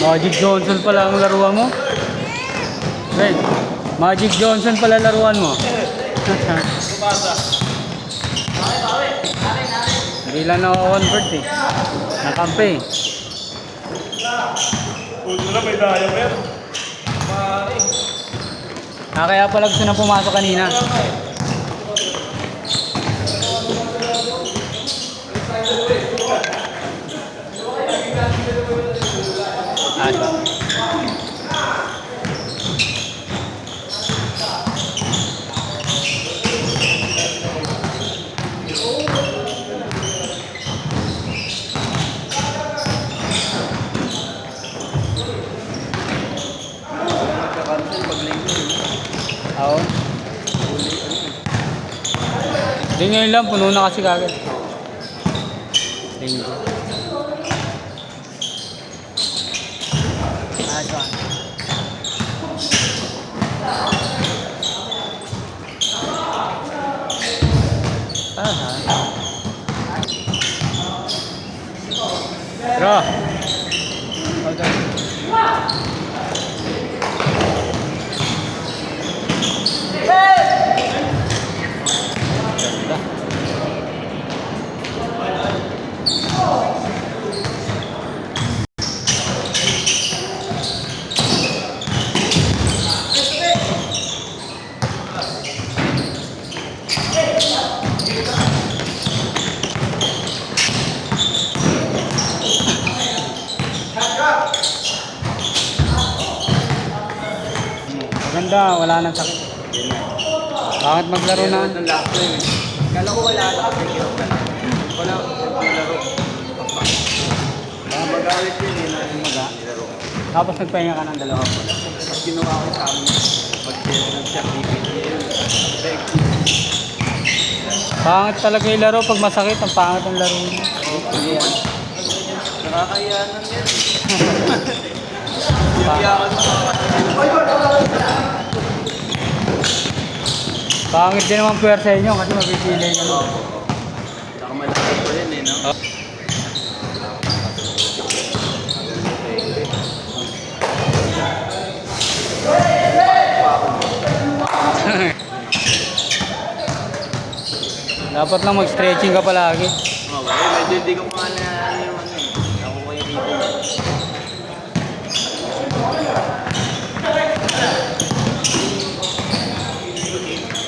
Magic Johnson pala ang laruan mo. Wait, Magic Johnson pala laruan mo. Hindi lang naka-convert eh. Nakampi. Puto na may daya pero. Kaya pala gusto na pumasok kanina. Oo. Hindi ngayon lang, puno na kasi kagad. Thank you. Draw. Maganda, wala nang sakit. Bakit maglaro na? Kala ko wala na kasi hirap ka na. Wala maglaro. Magalit yun eh na yung maglaro. Tapos nagpahinga ka ng dalawa. Pag ginawa ko sa amin, pag nag-certificate yun. Pangit talaga yung laro pag masakit. Ang pangit ang laro niya. Sige yan. Nakakayanan yan. Iyakan mo. Pangit din naman puwersa inyo kasi mapipili ka no. Saka malaki pa rin eh, no? Dapat lang mag-stretching ka palagi. Okay, medyo hindi ko pa na yung ano eh. Ako kayo dito.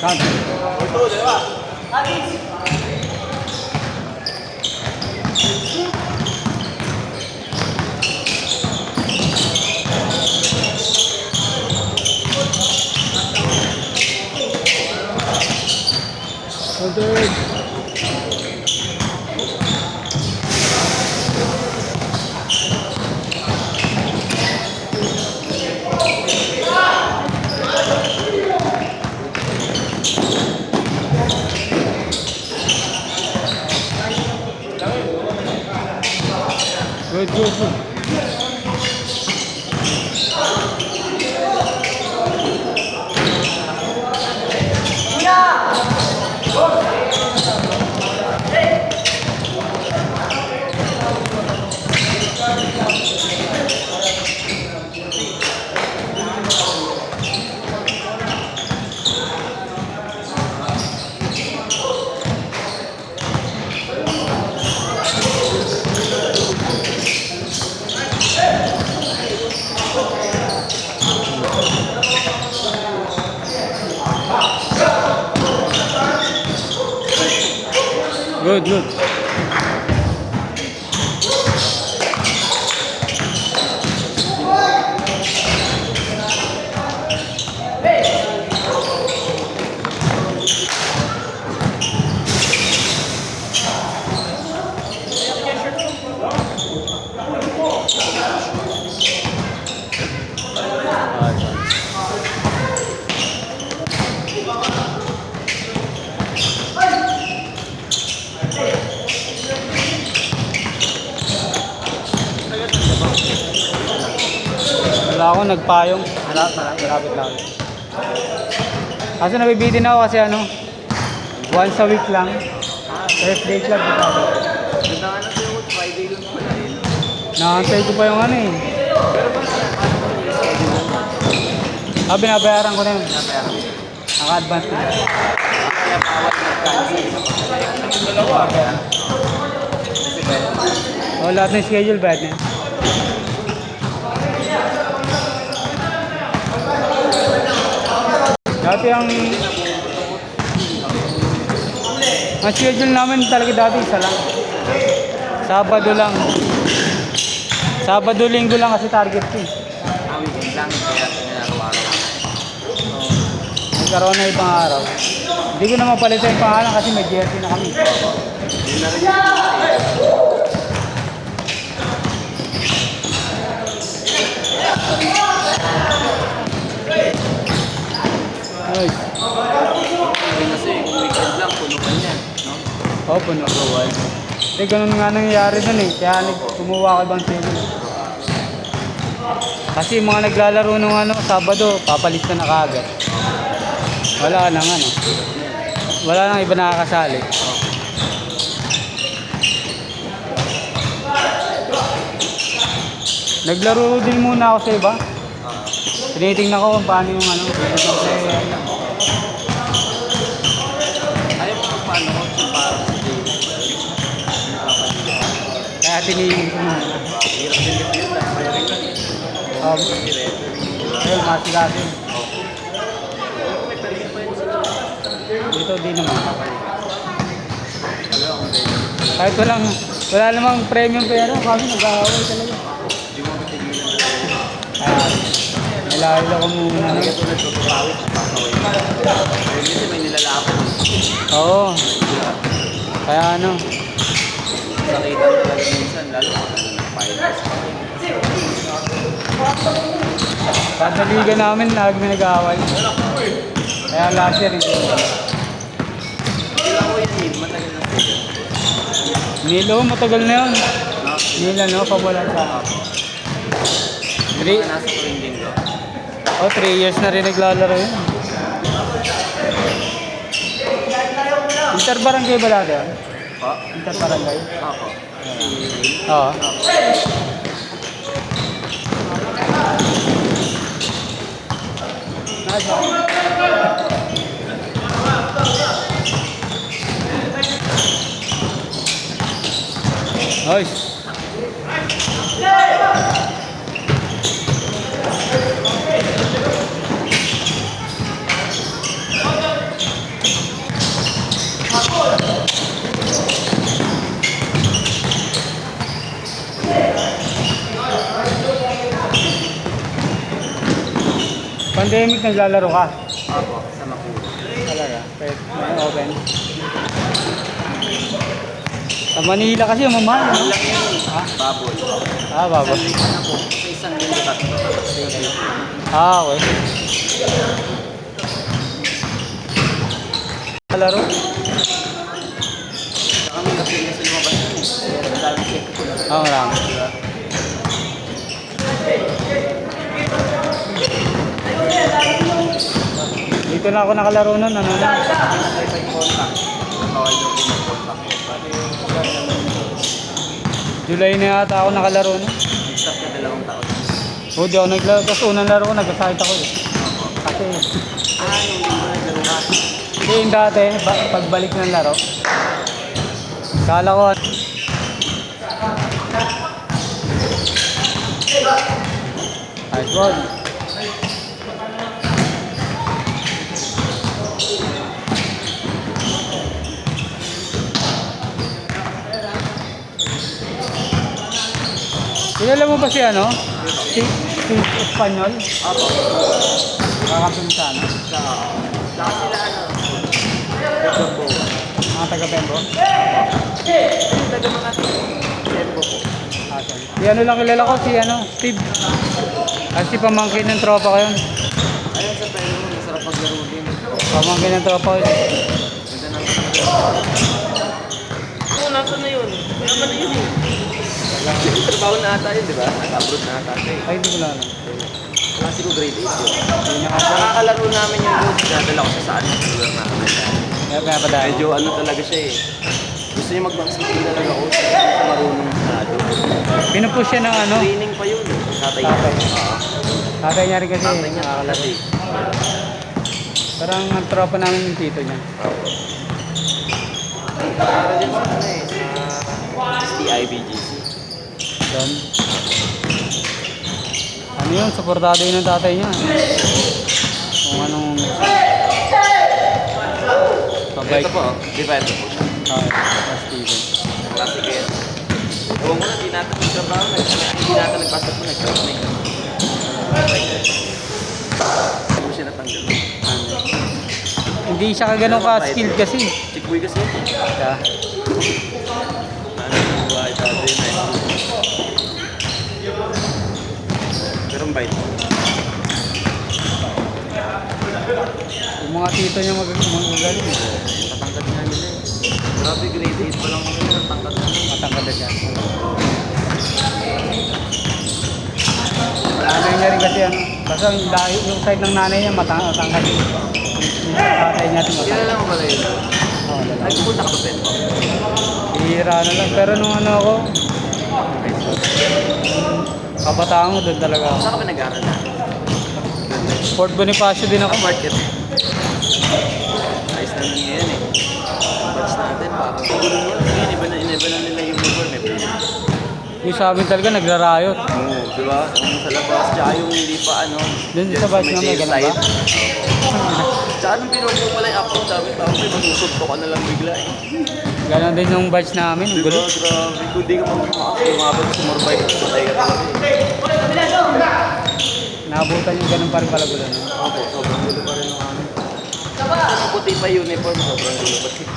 Count. Ito, diba? Good. Good. Good. Wala ako, nagpayong. Malapit lang. Kaso nabibitin ako kasi ano, once a week lang. Thursday club dito ako. Ganda nga lang sa'yo, Friday lang pala yun. Nakantay ko pa yung ano eh. Pero paano mo i-schedule lang? Binabayaran ko na yun. Nabayaran. Naka-advance na. Kaya bawat mag-cancel. Dalawa. Kasi pwede. Lahat ng schedule bad na yun. Dati ang schedule namin talaga dati isa lang. Sabado lang. Sabado, linggo lang kasi target ko eh. Weekend lang, kaya pinaraw-araw. Nagkaroon na ibang araw. Hindi ko na mapalitan yung pangalan kasi may jersey na kami. Yun na rin yung Ay, Hindi kasi kung weekend lang, puno ka niyan. No? oh, puno. Eh, ganun nga nangyayari dun eh. Kaya kumuha ko ibang schedule. Kasi yung mga naglalaro nung ano, Sabado, papalista na kaagad. Wala nang ano. Wala nang iba nakakasali. Naglaro din muna ako sa iba. Tinitingnan ko kung paano yung ano. Ayaw mo paano ko kung parang sa day. Kaya tinigil ko muna. Hirap din dito yun, dahil may rin lang. Ayun, masigasin. May permit pa yun sila. Dito di naman. Kahit wala namang premium pero kami nag-aaway talaga. Hindi mo matigilan na rin. Kaya, nilahila ko muna. Hindi ka tulad tutupawit, napakaway na. Ayun kasi may nilalapot. Oo. Kaya ano, Sakitan talaga minsan, lalo kung ano nag-finals. kada liga namin lagi may nag-aaway. Kaya last year hindi. Hindi ako yan eh, matagal na sila. Nilo, matagal na yun. No? Nila no, pamulan sa Hindi ka nasa tuwing linggo. 3 years na rin naglalaro yun. Interbarangay ba dati yun? Pa? Interbarangay? Ako. Oo. Nice. Pandemic naglalaro ka? Ako, sa Makulo. Talaga? Pwede. Open. Sa Manila kasi mamahal, no? Lang yun eh. Ha? Babol. Baba. Isang linggo na po. Sa isang linggo tatlo. Okay. Laro? Saka may kapil na sa lumabas yun eh. Kaya ang dami check ko na. Marami. Diba? Dito na ako nakalaro nun, ano na? Ay pa yung contact. Bawal daw po mag-contact. July na yata ako nakalaro nun. Nag-stop ka 2 taon. O, di ako naglaro. Tapos unang laro ko, nag-site ako eh. Kasi, Yung linggo na laro ka. hindi yung dati, pagbalik ng laro. Kala ko, nice one. Kilala mo ba si ano? Si Espanyol? Ako. Kakamping sa ano? Saka sila ano. Tembo. Mga taga-Pembo? Taga mga tembo po. Asan? Si ano lang kilala ko, si ano? Steve. Kasi pamangkin ng tropa ko yun. Ayun sa pwede mo, masarap maglaro din. Pamangkin ng tropa ko yun. Ganda ng Oo, nasa na yun. Naman na yun eh. Trabaho na ata yun, di ba? Nag-abroad na ata siya eh. Ay, hindi ko lang alam. Kasi ko grade 8 yun. Hindi na ako. Nakakalaro namin yung coach, nadala ko siya sa ano, sa lugar namin. Kaya pa dahil. Medyo ano talaga siya eh. Gusto niya mag-basketball talaga ako. Hindi siya marunong masyado. Pinupush siya ng ano. Training pa yun. Tatay niya. Tatay. Oo. Tatay niya rin kasi. Tatay niya nakakalaro. kasi. Parang ang tropa namin yung tito niya. Para din sa ano eh, sa STIBGC. Doon. Ano yun? Supportado yun ng tatay niya. Kung anong... Pabike. Ito po, di ba ito po siya? Steven. Klase ko yan. Ewan ko na, di natin nagtrabaho na. Hindi natin nagpasok mo, nagtrabaho na yun. Hindi mo siya natanggal. Hindi siya ganun ka-skilled kasi. Chick boy kasi yun. Siya. Ano yung buhay dati yun eh. Pero ang bait. Yung mga tito niya magagaling. Natangkad nga nila eh. Grabe, grade 8 pa lang kami, natangkad na. Matangkad na siya. Nanay niya rin kasi ano. Basta yung side ng nanay niya matangkad. Yung tatay niya rin matangkad. Kilala mo pala yun? Oo, lalaki. Nagpunta ka pa Pento? Hihira na lang. Pero nung ano ako, kabataan ko doon talaga ako. Saan ka ba nag-aaral na? Fort Bonifacio din ako. Market. Ayos naman ngayon eh. Ang batch natin, parang siguro nun. Ngayon, iba na nila yung uniform eh. Yung sa amin talaga nagrarayot. Oo, di ba? Yung sa labas, tsaka yung hindi pa ano. Doon dyan sa batch may namin, tail ganun ba? side. Oo. Tsaka nung pinuha mo pala yung upload, sabi tao ko, masusok ka na lang bigla eh. Ganon din yung batch namin. Di ba? Gulo. Grabe. Kung di ka umabot sa Morbay, patay ka talaga eh. Naabutan yung ganun pa rin pala gulo. No? Opo, sobrang gulo pa rin ng amin. Ang puti pa uniform, sobrang gulo pa rin.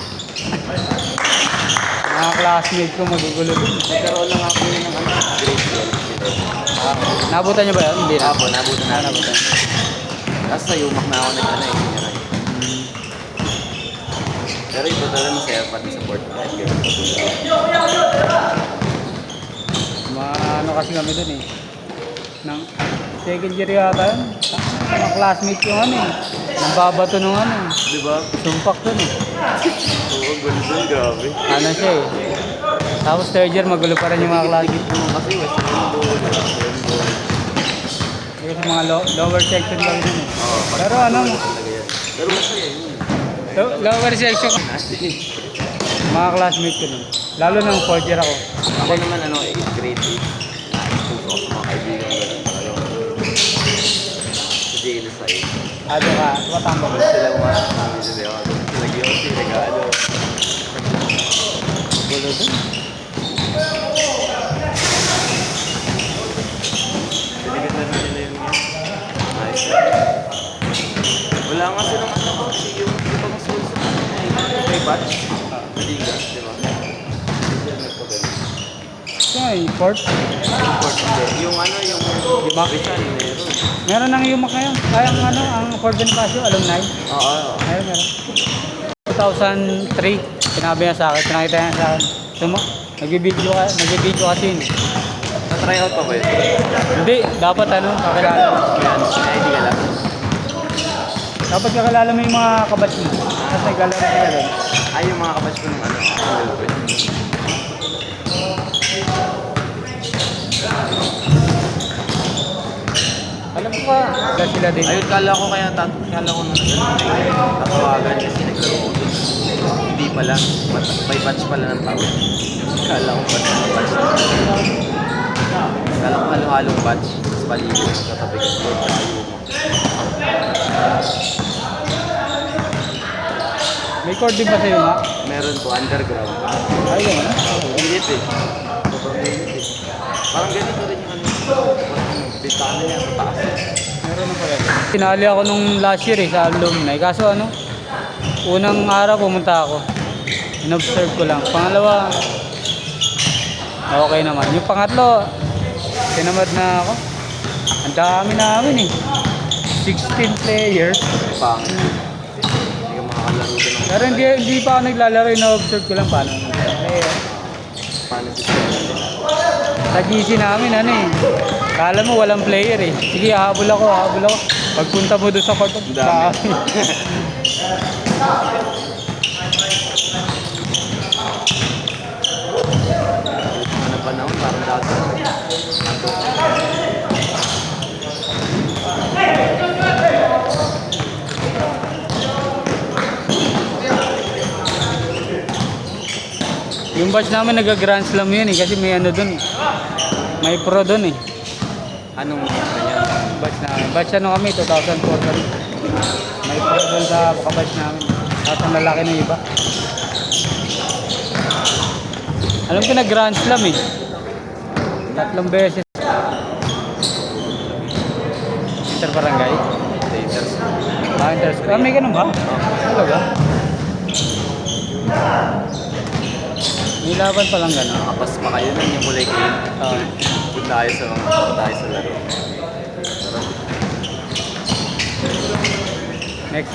Mga classmate ko magugulo din. Nagkaroon lang ako yun ng ano, grade 12. Naabutan niyo ba yun? Hindi na. Apo, nabutan na. Naabutan. Tapos sa yumak na ako nag-ano eh, senior high. Pero ito talaga masaya pa rin sa port. Kahit gano'n pa Ano kasi kami dun eh. Nang second year yata yun. Mga classmate ko ano eh. Nagbabato nung ano eh. Di ba? Sumpak dun eh. Oo, gulo dun, grabe. Ano siya eh. Tapos third year magulo pa rin yung mga classmate. Ito mo kasi Western Mindoro. Kasi mga lower section lang dun eh. Oo, Pero ano, talaga yan. Pero masaya yun. lower section. Nasty. Mga classmate ko dun. Lalo nang fourth year ako. Ako naman ano, grade 8. Puso ako sa mga kaibigan ko. Sa jail side. Ano ka? Watamba ba? Sila mga namin sila. Sila Giyossi, regalo. Gulo dun. Binigyan na nila yung yan. Nice. Wala nga silang ano kasi yung ibang school sa may batch. Liga, di ba? Hindi sila nagpagaling. So, fourth. Import hindi. Yung ano, yung Yumak? Rizal, meron. Meron nang yumak ngayon. Kaya ang ano, ang Fort Bonifacio, alumni. Oo. Meron. 2003, sinabi niya sa akin, pinakita niya sa akin. Nagbibideo kasi yun. Na-try out pa ba yun? Hindi, dapat ano, kakilala. Yan, may ID ka lang. Dapat kakilala mo yung mga kabatch mo. Tapos naglalaro sila doon. Ay, yung mga kabatch ko ng ano, girlfriend. Alam ko pa, dahil sila din. Ayun, kala ko kaya kala ko nung tatawagan kasi naglaro ko dun. Hindi pala, may batch pala ng tawag. Kala ko batch ng batch. Kala ko halo-halong batch. Tapos paligid, katabi ko. May chord din ba sa'yo, ma? Meron po, underground. Ayun, ano? Init eh. Sobrang init eh. Parang ganito rin yung ano. Bintana niya sa taas. Meron na pala. Sinali ako nung last year eh, sa alumni. Kaso ano, unang araw pumunta ako. In-observe ko lang. Pangalawa, okay naman. Yung pangatlo, tinamad na ako. Ang dami namin eh. 16 players. Pangit. Hindi ka makakalaro din ng Pero hindi pa ako naglalaro. In-observe ko lang paano. Eh, paano system natin. sa GC namin ano eh. Kala mo walang player eh. Sige, habol ako. Pagpunta mo doon sa court, Ang dami. Ano panahon, parang dati. Yung batch namin nag-grand slam yun eh. Kasi may ano doon eh. May pro doon eh. Anong kanya? Batch namin. Batch ano kami, 2004 kami. May pro doon sa batch namin. At ang lalaki ng iba. Alam ko nag-grand slam eh. 3 beses. Inter-barangay. Daters. Inter. May ganun ba? Talaga? May laban palang gano'n. Nakapas pa kayo nun yung kulay green. Punta tayo sa laro. Next.